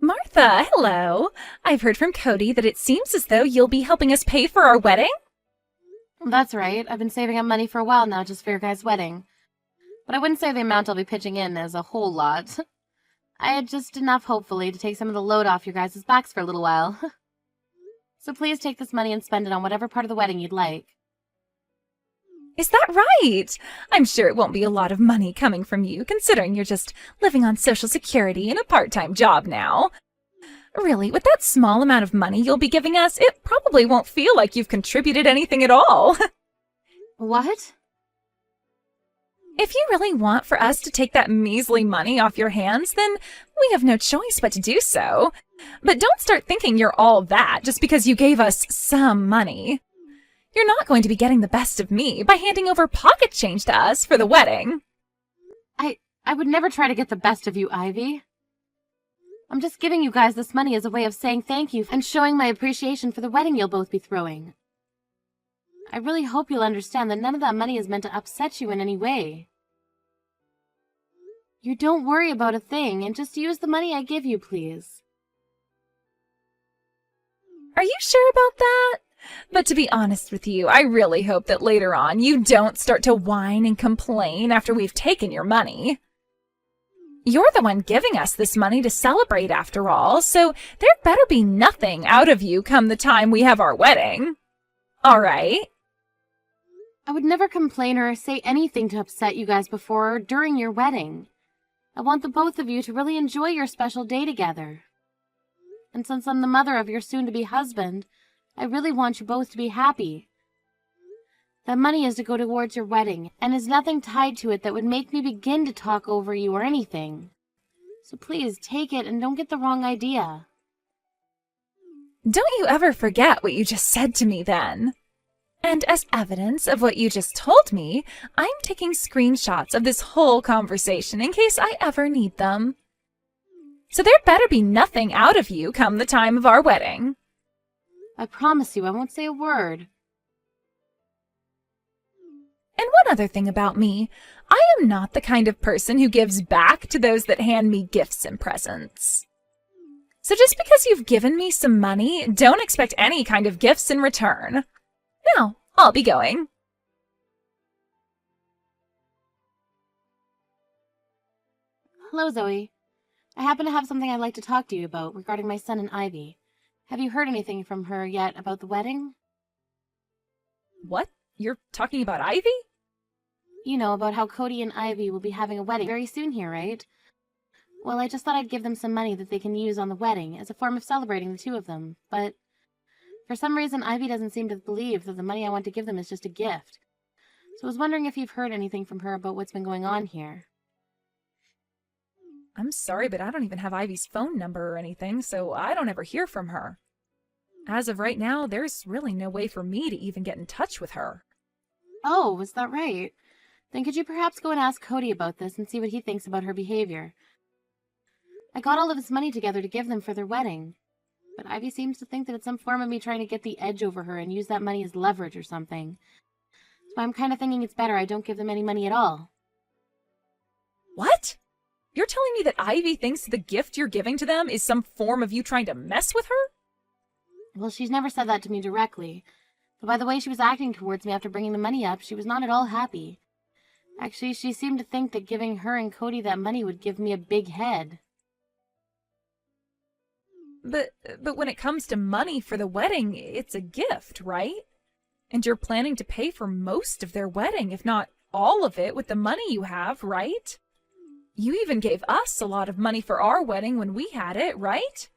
Martha, hello. I've heard from Cody that it seems as though you'll be helping us pay for our wedding. That's right. I've been saving up money for a while now just for your guys' wedding. But I wouldn't say the amount I'll be pitching in is a whole lot. I had just enough, hopefully, to take some of the load off your guys' backs for a little while. So please take this money and spend it on whatever part of the wedding you'd like. Is that right? I'm sure it won't be a lot of money coming from you, considering you're just living on Social Security in a part-time job now. Really, with that small amount of money you'll be giving us, it probably won't feel like you've contributed anything at all. What? If you really want for us to take that measly money off your hands, then we have no choice but to do so. But don't start thinking you're all that just because you gave us some money. You're not going to be getting the best of me by handing over pocket change to us for the wedding. I would never try to get the best of you, Ivy. I'm just giving you guys this money as a way of saying thank you and showing my appreciation for the wedding you'll both be throwing. I really hope you'll understand that none of that money is meant to upset you in any way. You don't worry about a thing and just use the money I give you, please. Are you sure about that? But to be honest with you, I really hope that later on you don't start to whine and complain after we've taken your money. You're the one giving us this money to celebrate after all, so there better be nothing out of you come the time we have our wedding. All right? I would never complain or say anything to upset you guys before or during your wedding. I want the both of you to really enjoy your special day together. And since I'm the mother of your soon-to-be husband, I really want you both to be happy. That money is to go towards your wedding, and is nothing tied to it that would make me begin to talk over you or anything. So please, take it and don't get the wrong idea. Don't you ever forget what you just said to me then. And as evidence of what you just told me, I'm taking screenshots of this whole conversation in case I ever need them. So there better be nothing out of you come the time of our wedding. I promise you I won't say a word. And one other thing about me, I am not the kind of person who gives back to those that hand me gifts and presents. So just because you've given me some money, don't expect any kind of gifts in return. Now, I'll be going. Hello, Zoe. I happen to have something I'd like to talk to you about regarding my son and Ivy. Have you heard anything from her yet about the wedding? What? You're talking about Ivy? You know, about how Cody and Ivy will be having a wedding very soon here, right? Well, I just thought I'd give them some money that they can use on the wedding as a form of celebrating the two of them, but for some reason Ivy doesn't seem to believe that the money I want to give them is just a gift. So I was wondering if you've heard anything from her about what's been going on here. I'm sorry, but I don't even have Ivy's phone number or anything, so I don't ever hear from her. As of right now, there's really no way for me to even get in touch with her. Oh, is that right? Then could you perhaps go and ask Cody about this and see what he thinks about her behavior? I got all of his money together to give them for their wedding, but Ivy seems to think that it's some form of me trying to get the edge over her and use that money as leverage or something. So I'm kind of thinking it's better I don't give them any money at all. What? You're telling me that Ivy thinks the gift you're giving to them is some form of you trying to mess with her? Well, she's never said that to me directly, but by the way she was acting towards me after bringing the money up, she was not at all happy. Actually, she seemed to think that giving her and Cody that money would give me a big head. But when it comes to money for the wedding, it's a gift, right? And you're planning to pay for most of their wedding, if not all of it, with the money you have, right? You even gave us a lot of money for our wedding when we had it, right?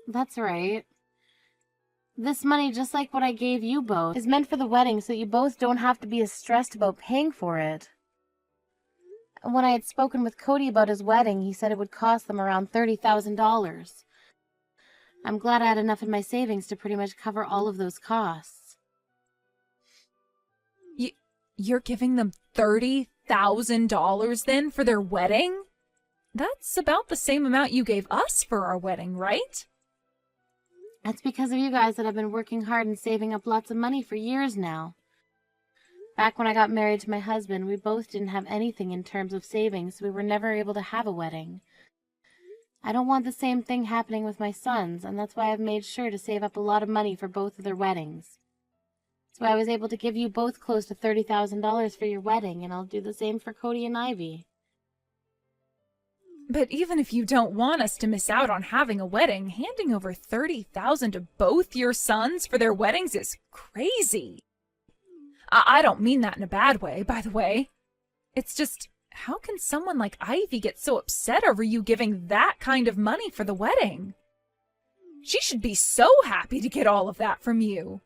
That's right. This money, just like what I gave you both, is meant for the wedding so you both don't have to be as stressed about paying for it. When I had spoken with Cody about his wedding, he said it would cost them around $30,000. I'm glad I had enough in my savings to pretty much cover all of those costs. You're giving them $30,000 then for their wedding? That's about the same amount you gave us for our wedding, right? That's because of you guys that I've been working hard and saving up lots of money for years now. Back when I got married to my husband, we both didn't have anything in terms of savings, so we were never able to have a wedding. I don't want the same thing happening with my sons, and that's why I've made sure to save up a lot of money for both of their weddings. That's why I was able to give you both close to $30,000 for your wedding, and I'll do the same for Cody and Ivy. But even if you don't want us to miss out on having a wedding, handing over $30,000 to both your sons for their weddings is crazy. I don't mean that in a bad way, by the way. It's just, how can someone like Ivy get so upset over you giving that kind of money for the wedding? She should be so happy to get all of that from you.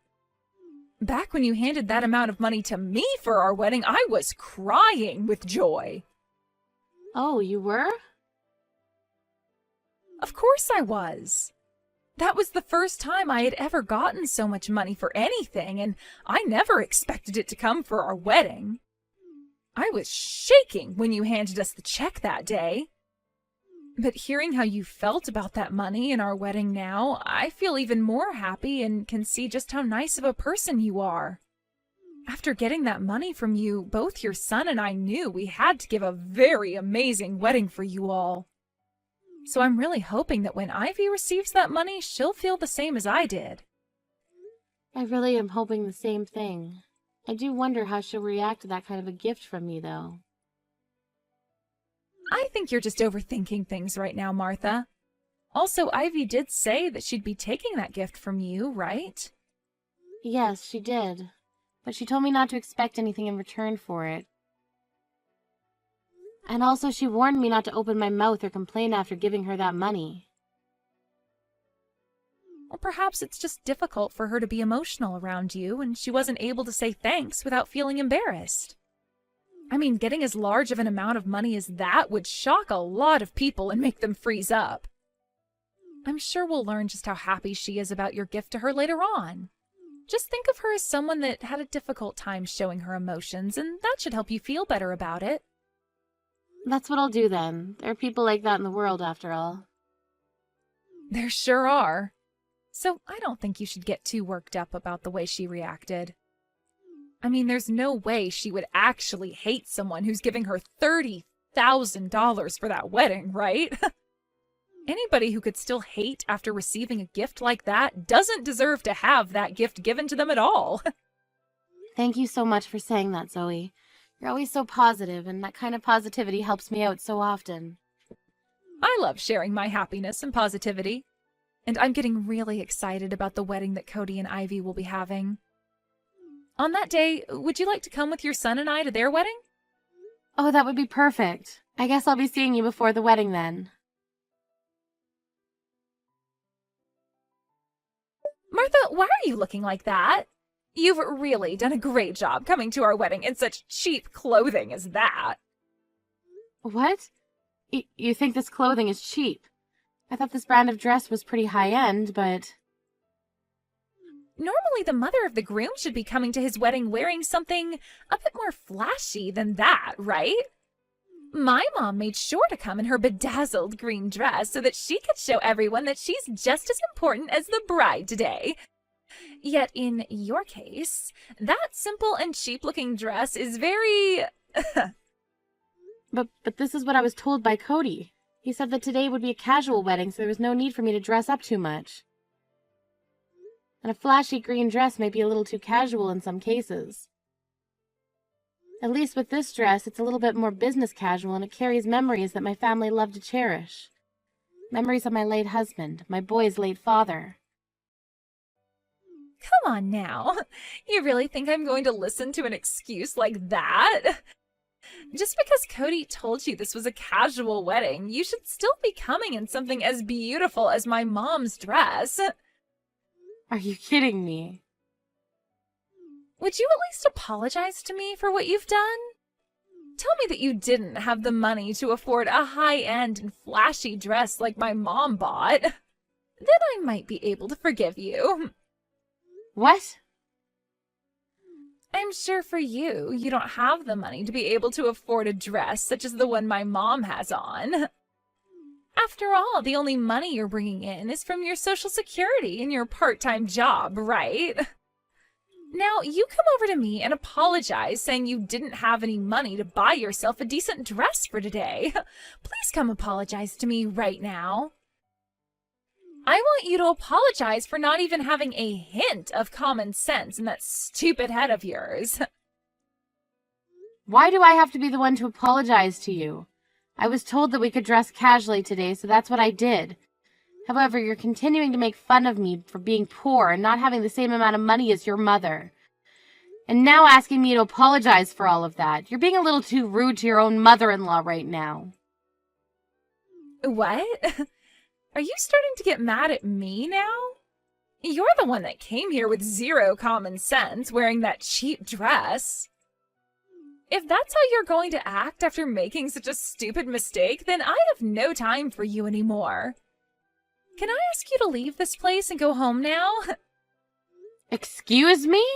Back when you handed that amount of money to me for our wedding, I was crying with joy. Oh, you were? Of course I was. That was the first time I had ever gotten so much money for anything, and I never expected it to come for our wedding. I was shaking when you handed us the check that day. But hearing how you felt about that money in our wedding now, I feel even more happy and can see just how nice of a person you are. After getting that money from you, both your son and I knew we had to give a very amazing wedding for you all. So I'm really hoping that when Ivy receives that money, she'll feel the same as I did. I really am hoping the same thing. I do wonder how she'll react to that kind of a gift from me, though. I think you're just overthinking things right now, Martha. Also, Ivy did say that she'd be taking that gift from you, right? Yes, she did. But she told me not to expect anything in return for it. And also she warned me not to open my mouth or complain after giving her that money. Or perhaps it's just difficult for her to be emotional around you, and she wasn't able to say thanks without feeling embarrassed. I mean, getting as large of an amount of money as that would shock a lot of people and make them freeze up. I'm sure we'll learn just how happy she is about your gift to her later on. Just think of her as someone that had a difficult time showing her emotions, and that should help you feel better about it. That's what I'll do then. There are people like that in the world, after all. There sure are. So I don't think you should get too worked up about the way she reacted. I mean, there's no way she would actually hate someone who's giving her $30,000 for that wedding, right? Anybody who could still hate after receiving a gift like that doesn't deserve to have that gift given to them at all. Thank you so much for saying that, Zoe. You're always so positive, and that kind of positivity helps me out so often. I love sharing my happiness and positivity. And I'm getting really excited about the wedding that Cody and Ivy will be having. On that day, would you like to come with your son and I to their wedding? Oh, that would be perfect. I guess I'll be seeing you before the wedding then. Martha, why are you looking like that? You've really done a great job coming to our wedding in such cheap clothing as that. What? You think this clothing is cheap? I thought this brand of dress was pretty high-end, but... Normally the mother of the groom should be coming to his wedding wearing something a bit more flashy than that, right? My mom made sure to come in her bedazzled green dress so that she could show everyone that she's just as important as the bride today. Yet in your case, that simple and cheap-looking dress is very... But this is what I was told by Cody. He said that today would be a casual wedding, so there was no need for me to dress up too much. And a flashy green dress may be a little too casual in some cases. At least with this dress, it's a little bit more business casual, and it carries memories that my family loved to cherish. Memories of my late husband, my boy's late father. Come on now. You really think I'm going to listen to an excuse like that? Just because Cody told you this was a casual wedding, you should still be coming in something as beautiful as my mom's dress. Are you kidding me? Would you at least apologize to me for what you've done? Tell me that you didn't have the money to afford a high-end and flashy dress like my mom bought. Then I might be able to forgive you. What? I'm sure for you, you don't have the money to be able to afford a dress such as the one my mom has on. After all, the only money you're bringing in is from your Social Security and your part-time job, right? Now, you come over to me and apologize, saying you didn't have any money to buy yourself a decent dress for today. Please come apologize to me right now. I want you to apologize for not even having a hint of common sense in that stupid head of yours. Why do I have to be the one to apologize to you? I was told that we could dress casually today, so that's what I did. However, you're continuing to make fun of me for being poor and not having the same amount of money as your mother. And now asking me to apologize for all of that. You're being a little too rude to your own mother-in-law right now. What? Are you starting to get mad at me now? You're the one that came here with zero common sense, wearing that cheap dress. If that's how you're going to act after making such a stupid mistake, then I have no time for you anymore. Can I ask you to leave this place and go home now? Excuse me?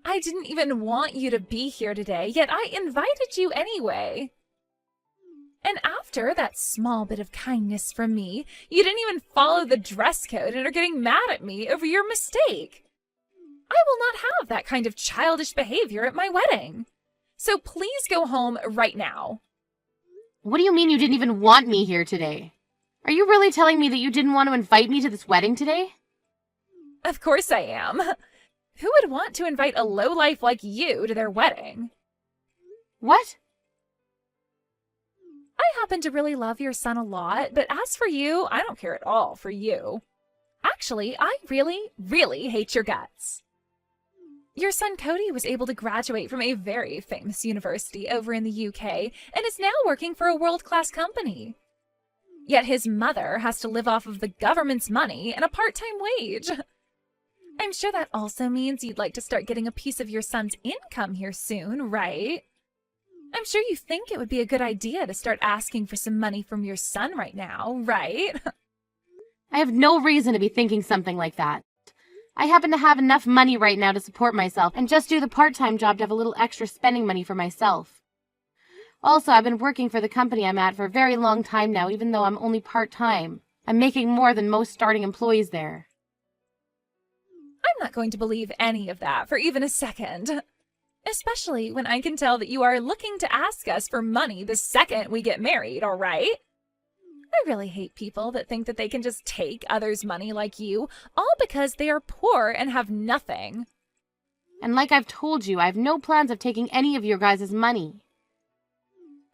I didn't even want you to be here today, yet I invited you anyway. And after that small bit of kindness from me, you didn't even follow the dress code and are getting mad at me over your mistake. I will not have that kind of childish behavior at my wedding. So please go home right now. What do you mean you didn't even want me here today? Are you really telling me that you didn't want to invite me to this wedding today? Of course I am. Who would want to invite a lowlife like you to their wedding? What? I happen to really love your son a lot, but as for you, I don't care at all for you. Actually, I really, really hate your guts. Your son Cody was able to graduate from a very famous university over in the UK and is now working for a world-class company. Yet his mother has to live off of the government's money and a part-time wage. I'm sure that also means you'd like to start getting a piece of your son's income here soon, right? I'm sure you think it would be a good idea to start asking for some money from your son right now, right? I have no reason to be thinking something like that. I happen to have enough money right now to support myself and just do the part-time job to have a little extra spending money for myself. Also, I've been working for the company I'm at for a very long time now, even though I'm only part-time. I'm making more than most starting employees there. I'm not going to believe any of that for even a second. Especially when I can tell that you are looking to ask us for money the second we get married, all right? I really hate people that think that they can just take others' money like you, all because they are poor and have nothing. And like I've told you, I have no plans of taking any of your guys' money.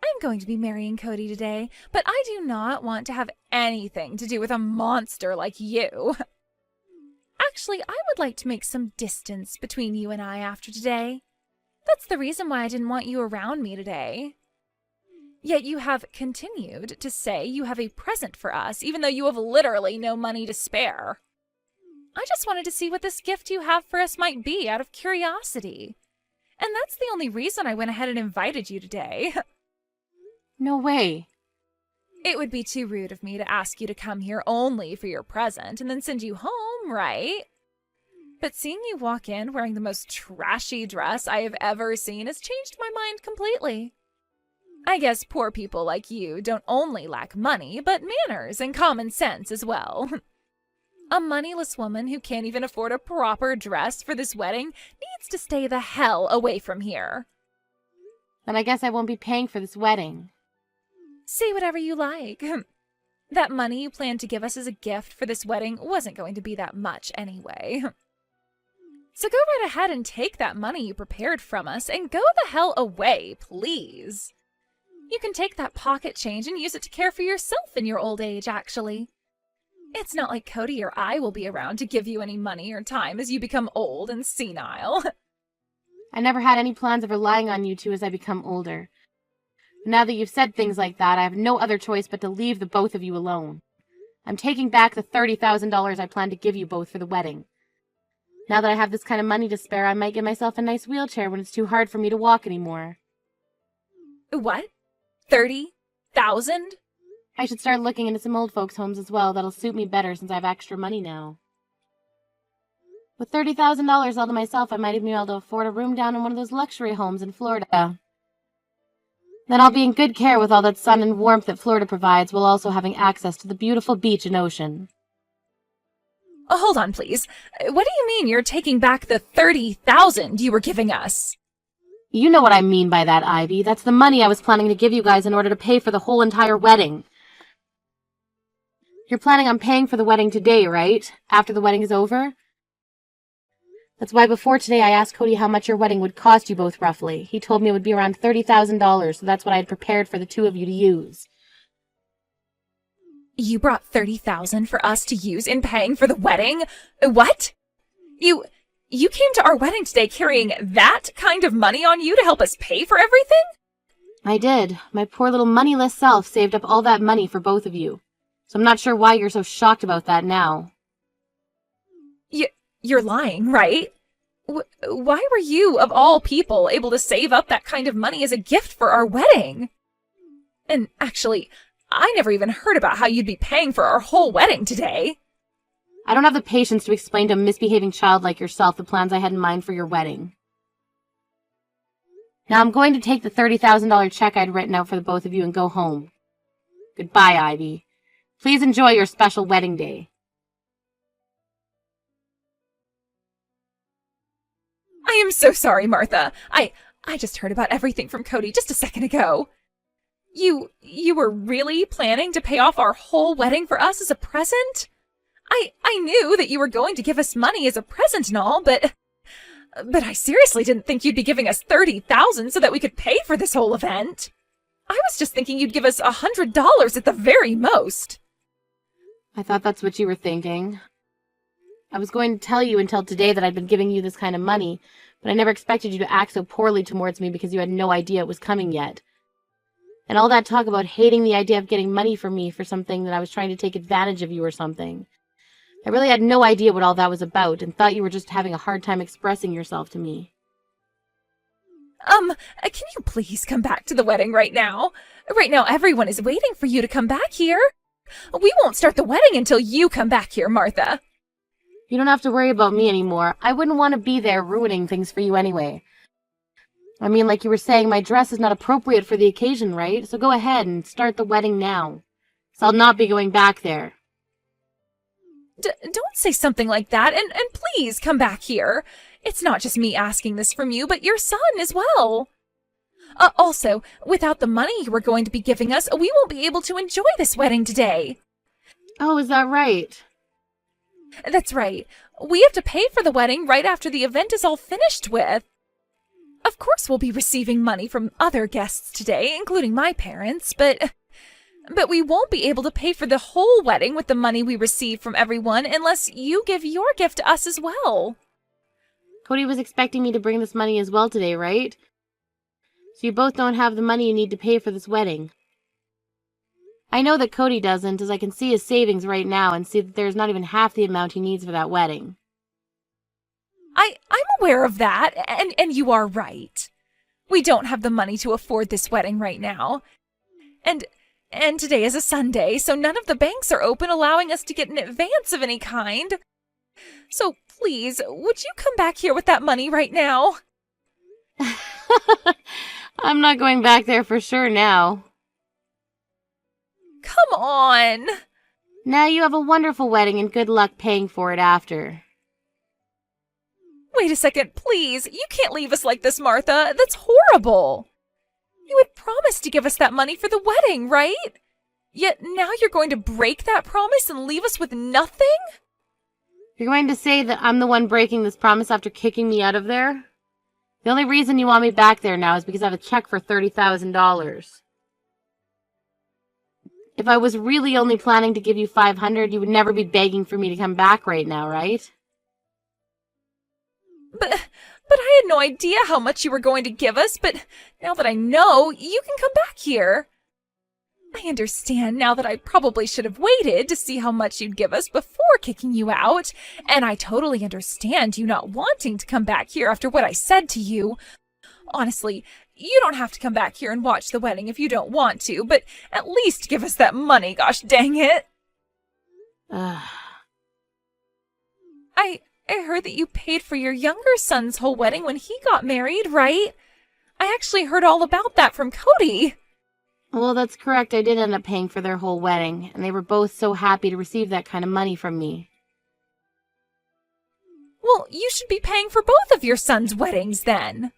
I'm going to be marrying Cody today, but I do not want to have anything to do with a monster like you. Actually, I would like to make some distance between you and I after today. That's the reason why I didn't want you around me today. Yet you have continued to say you have a present for us, even though you have literally no money to spare. I just wanted to see what this gift you have for us might be out of curiosity. And that's the only reason I went ahead and invited you today. No way. It would be too rude of me to ask you to come here only for your present and then send you home, right? But seeing you walk in wearing the most trashy dress I have ever seen has changed my mind completely. I guess poor people like you don't only lack money, but manners and common sense as well. A moneyless woman who can't even afford a proper dress for this wedding needs to stay the hell away from here. Then I guess I won't be paying for this wedding. Say whatever you like. That money you planned to give us as a gift for this wedding wasn't going to be that much anyway. So go right ahead and take that money you prepared from us and go the hell away, please. You can take that pocket change and use it to care for yourself in your old age, actually. It's not like Cody or I will be around to give you any money or time as you become old and senile. I never had any plans of relying on you two as I become older. Now that you've said things like that, I have no other choice but to leave the both of you alone. I'm taking back the $30,000 I planned to give you both for the wedding. Now that I have this kind of money to spare, I might get myself a nice wheelchair when it's too hard for me to walk anymore. What? 30,000? I should start looking into some old folks' homes as well. That'll suit me better since I have extra money now. With $30,000 all to myself, I might even be able to afford a room down in one of those luxury homes in Florida. Then I'll be in good care with all that sun and warmth that Florida provides, while also having access to the beautiful beach and ocean. Hold on, please. What do you mean you're taking back the $30,000 you were giving us? You know what I mean by that, Ivy. That's the money I was planning to give you guys in order to pay for the whole entire wedding. You're planning on paying for the wedding today, right? After the wedding is over? That's why before today I asked Cody how much your wedding would cost you both roughly. He told me it would be around $30,000, so that's what I had prepared for the two of you to use. You brought $30,000 for us to use in paying for the wedding? What? You came to our wedding today carrying that kind of money on you to help us pay for everything? I did. My poor little moneyless self saved up all that money for both of you. So I'm not sure why you're so shocked about that now. You're lying, right? Why were you, of all people, able to save up that kind of money as a gift for our wedding? And actually, I never even heard about how you'd be paying for our whole wedding today. I don't have the patience to explain to a misbehaving child like yourself the plans I had in mind for your wedding. Now I'm going to take the $30,000 check I'd written out for the both of you and go home. Goodbye, Ivy. Please enjoy your special wedding day. I am so sorry, Martha. I just heard about everything from Cody just a second ago. You were really planning to pay off our whole wedding for us as a present? I knew that you were going to give us money as a present and all, but I seriously didn't think you'd be giving us $30,000 so that we could pay for this whole event. I was just thinking you'd give us $100 at the very most. I thought that's what you were thinking. I was going to tell you until today that I'd been giving you this kind of money, but I never expected you to act so poorly towards me because you had no idea it was coming yet. And all that talk about hating the idea of getting money from me for something that I was trying to take advantage of you or something. I really had no idea what all that was about and thought you were just having a hard time expressing yourself to me. Can you please come back to the wedding right now? Right now everyone is waiting for you to come back here. We won't start the wedding until you come back here, Martha. You don't have to worry about me anymore. I wouldn't want to be there ruining things for you anyway. I mean, like you were saying, my dress is not appropriate for the occasion, right? So go ahead and start the wedding now. So I'll not be going back there. Don't say something like that, and please come back here. It's not just me asking this from you, but your son as well. Also, without the money you were going to be giving us, we won't be able to enjoy this wedding today. Oh, is that right? That's right. We have to pay for the wedding right after the event is all finished with. Of course we'll be receiving money from other guests today, including my parents, but we won't be able to pay for the whole wedding with the money we receive from everyone unless you give your gift to us as well. Cody was expecting me to bring this money as well today, right? So you both don't have the money you need to pay for this wedding. I know that Cody doesn't, as I can see his savings right now and see that there's not even half the amount he needs for that wedding. I'm aware of that, and you are right. We don't have the money to afford this wedding right now. And today is a Sunday, so none of the banks are open allowing us to get an advance of any kind. So please, would you come back here with that money right now? I'm not going back there for sure now. Come on! Now you have a wonderful wedding and good luck paying for it after. Wait a second, please. You can't leave us like this, Martha. That's horrible. You had promised to give us that money for the wedding, right? Yet now you're going to break that promise and leave us with nothing? You're going to say that I'm the one breaking this promise after kicking me out of there? The only reason you want me back there now is because I have a check for $30,000. If I was really only planning to give you $500, you would never be begging for me to come back right now, right? But I had no idea how much you were going to give us, but now that I know, you can come back here. I understand now that I probably should have waited to see how much you'd give us before kicking you out, and I totally understand you not wanting to come back here after what I said to you. Honestly, you don't have to come back here and watch the wedding if you don't want to, but at least give us that money, gosh dang it. I heard that you paid for your younger son's whole wedding when he got married, right? I actually heard all about that from Cody. Well, that's correct. I did end up paying for their whole wedding, and they were both so happy to receive that kind of money from me. Well, you should be paying for both of your sons' weddings then.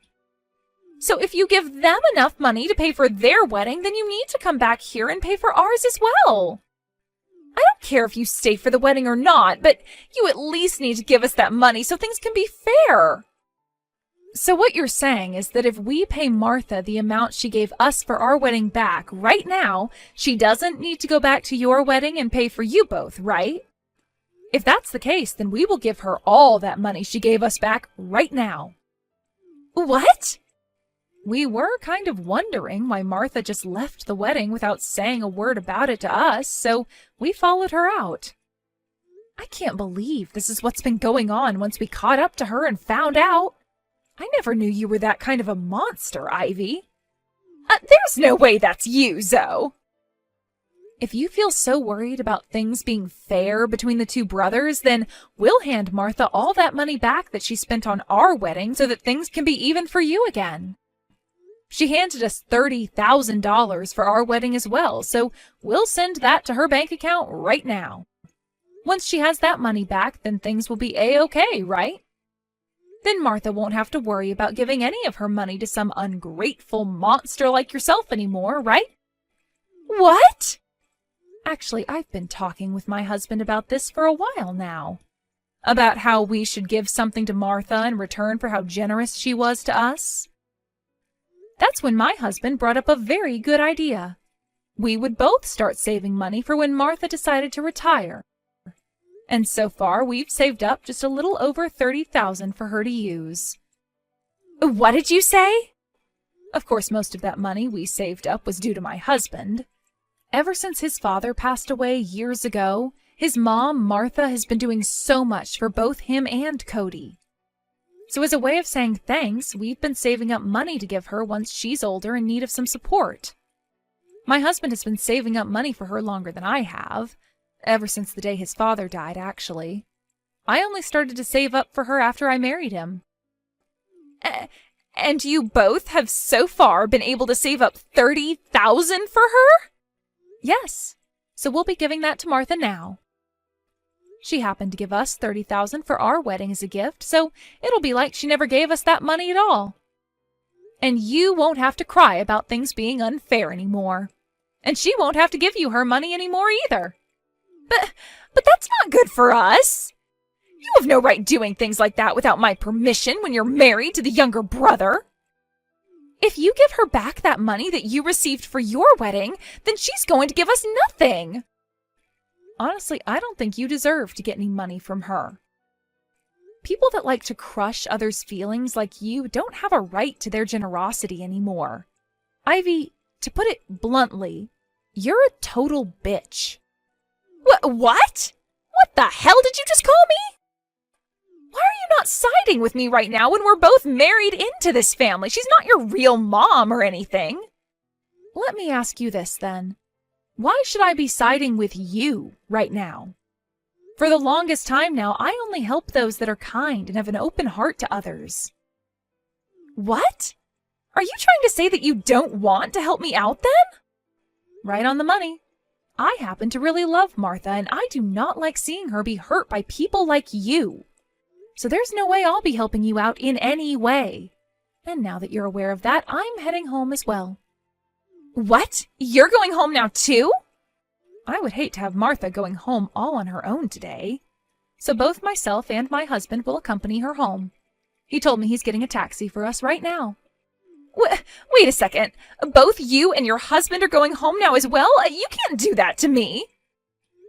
So if you give them enough money to pay for their wedding, then you need to come back here and pay for ours as well. I don't care if you stay for the wedding or not, but you at least need to give us that money so things can be fair. So what you're saying is that if we pay Martha the amount she gave us for our wedding back right now, she doesn't need to go back to your wedding and pay for you both, right? If that's the case, then we will give her all that money she gave us back right now. What? We were kind of wondering why Martha just left the wedding without saying a word about it to us, so we followed her out. I can't believe this is what's been going on once we caught up to her and found out. I never knew you were that kind of a monster, Ivy. There's no way that's you, Zoe. If you feel so worried about things being fair between the two brothers, then we'll hand Martha all that money back that she spent on our wedding so that things can be even for you again. She handed us $30,000 for our wedding as well, so we'll send that to her bank account right now. Once she has that money back, then things will be A-okay, right? Then Martha won't have to worry about giving any of her money to some ungrateful monster like yourself anymore, right? What? Actually, I've been talking with my husband about this for a while now. About how we should give something to Martha in return for how generous she was to us. That's when my husband brought up a very good idea. We would both start saving money for when Martha decided to retire. And so far, we've saved up just a little over $30,000 for her to use. What did you say? Of course, most of that money we saved up was due to my husband. Ever since his father passed away years ago, his mom, Martha, has been doing so much for both him and Cody. So as a way of saying thanks, we've been saving up money to give her once she's older in need of some support. My husband has been saving up money for her longer than I have. Ever since the day his father died, actually. I only started to save up for her after I married him. And you both have so far been able to save up $30,000 for her? Yes. So we'll be giving that to Martha now. She happened to give us $30,000 for our wedding as a gift, so it'll be like she never gave us that money at all. And you won't have to cry about things being unfair anymore. And she won't have to give you her money anymore either. But that's not good for us. You have no right doing things like that without my permission when you're married to the younger brother. If you give her back that money that you received for your wedding, then she's going to give us nothing. Honestly, I don't think you deserve to get any money from her. People that like to crush others' feelings like you don't have a right to their generosity anymore. Ivy, to put it bluntly, you're a total bitch. What? What the hell did you just call me? Why are you not siding with me right now when we're both married into this family? She's not your real mom or anything. Let me ask you this then. Why should I be siding with you right now? For the longest time now, I only help those that are kind and have an open heart to others. What? Are you trying to say that you don't want to help me out then? Right on the money. I happen to really love Martha, and I do not like seeing her be hurt by people like you. So there's no way I'll be helping you out in any way. And now that you're aware of that, I'm heading home as well. What? You're going home now too? I would hate to have Martha going home all on her own today. So both myself and my husband will accompany her home. He told me he's getting a taxi for us right now. Wait a second. Both you and your husband are going home now as well? You can't do that to me.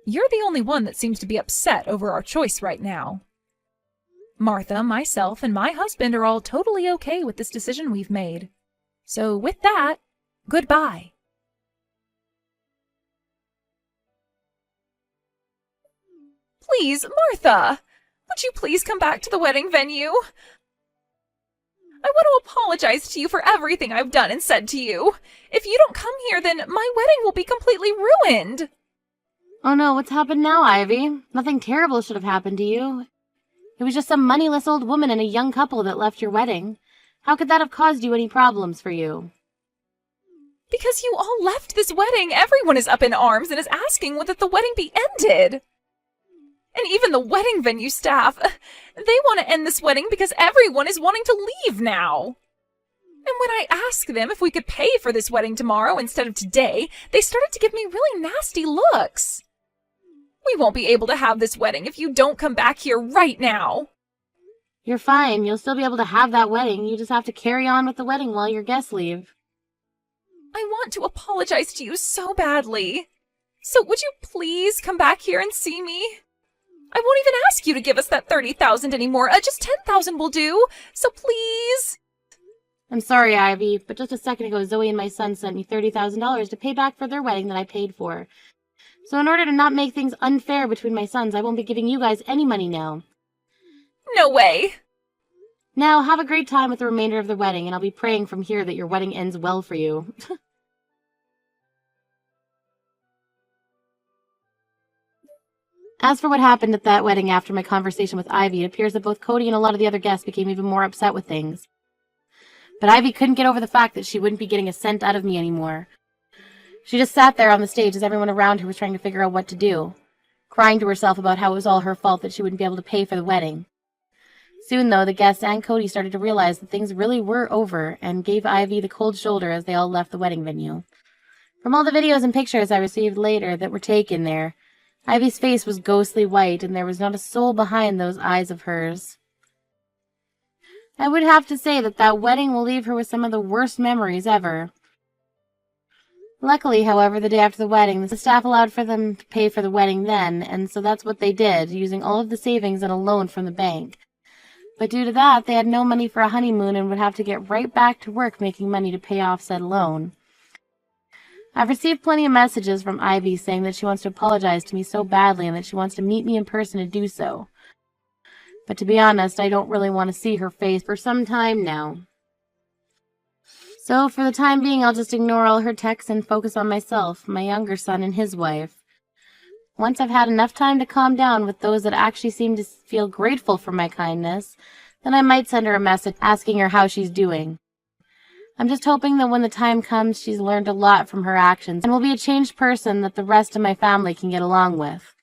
You're the only one that seems to be upset over our choice right now. Martha, myself, and my husband are all totally okay with this decision we've made. So with that, goodbye. Please, Martha, would you please come back to the wedding venue? I want to apologize to you for everything I've done and said to you. If you don't come here, then my wedding will be completely ruined. Oh no, what's happened now, Ivy? Nothing terrible should have happened to you. It was just some moneyless old woman and a young couple that left your wedding. How could that have caused you any problems for you? Because you all left this wedding, everyone is up in arms and is asking that the wedding be ended. And even the wedding venue staff, they want to end this wedding because everyone is wanting to leave now. And when I asked them if we could pay for this wedding tomorrow instead of today, they started to give me really nasty looks. We won't be able to have this wedding if you don't come back here right now. You're fine. You'll still be able to have that wedding. You just have to carry on with the wedding while your guests leave. I want to apologize to you so badly. So would you please come back here and see me? I won't even ask you to give us that 30,000 anymore. Just 10,000 will do. So please. I'm sorry, Ivy, but just a second ago, Zoe and my son sent me $30,000 to pay back for their wedding that I paid for. So in order to not make things unfair between my sons, I won't be giving you guys any money now. No way. Now, have a great time with the remainder of the wedding, and I'll be praying from here that your wedding ends well for you. As for what happened at that wedding after my conversation with Ivy, it appears that both Cody and a lot of the other guests became even more upset with things. But Ivy couldn't get over the fact that she wouldn't be getting a cent out of me anymore. She just sat there on the stage as everyone around her was trying to figure out what to do, crying to herself about how it was all her fault that she wouldn't be able to pay for the wedding. Soon, though, the guests and Cody started to realize that things really were over and gave Ivy the cold shoulder as they all left the wedding venue. From all the videos and pictures I received later that were taken there, Ivy's face was ghostly white and there was not a soul behind those eyes of hers. I would have to say that that wedding will leave her with some of the worst memories ever. Luckily, however, the day after the wedding, the staff allowed for them to pay for the wedding then, and so that's what they did, using all of the savings and a loan from the bank. But due to that, they had no money for a honeymoon and would have to get right back to work making money to pay off said loan. I've received plenty of messages from Ivy saying that she wants to apologize to me so badly and that she wants to meet me in person to do so. But to be honest, I don't really want to see her face for some time now. So for the time being, I'll just ignore all her texts and focus on myself, my younger son, and his wife. Once I've had enough time to calm down with those that actually seem to feel grateful for my kindness, then I might send her a message asking her how she's doing. I'm just hoping that when the time comes, she's learned a lot from her actions and will be a changed person that the rest of my family can get along with.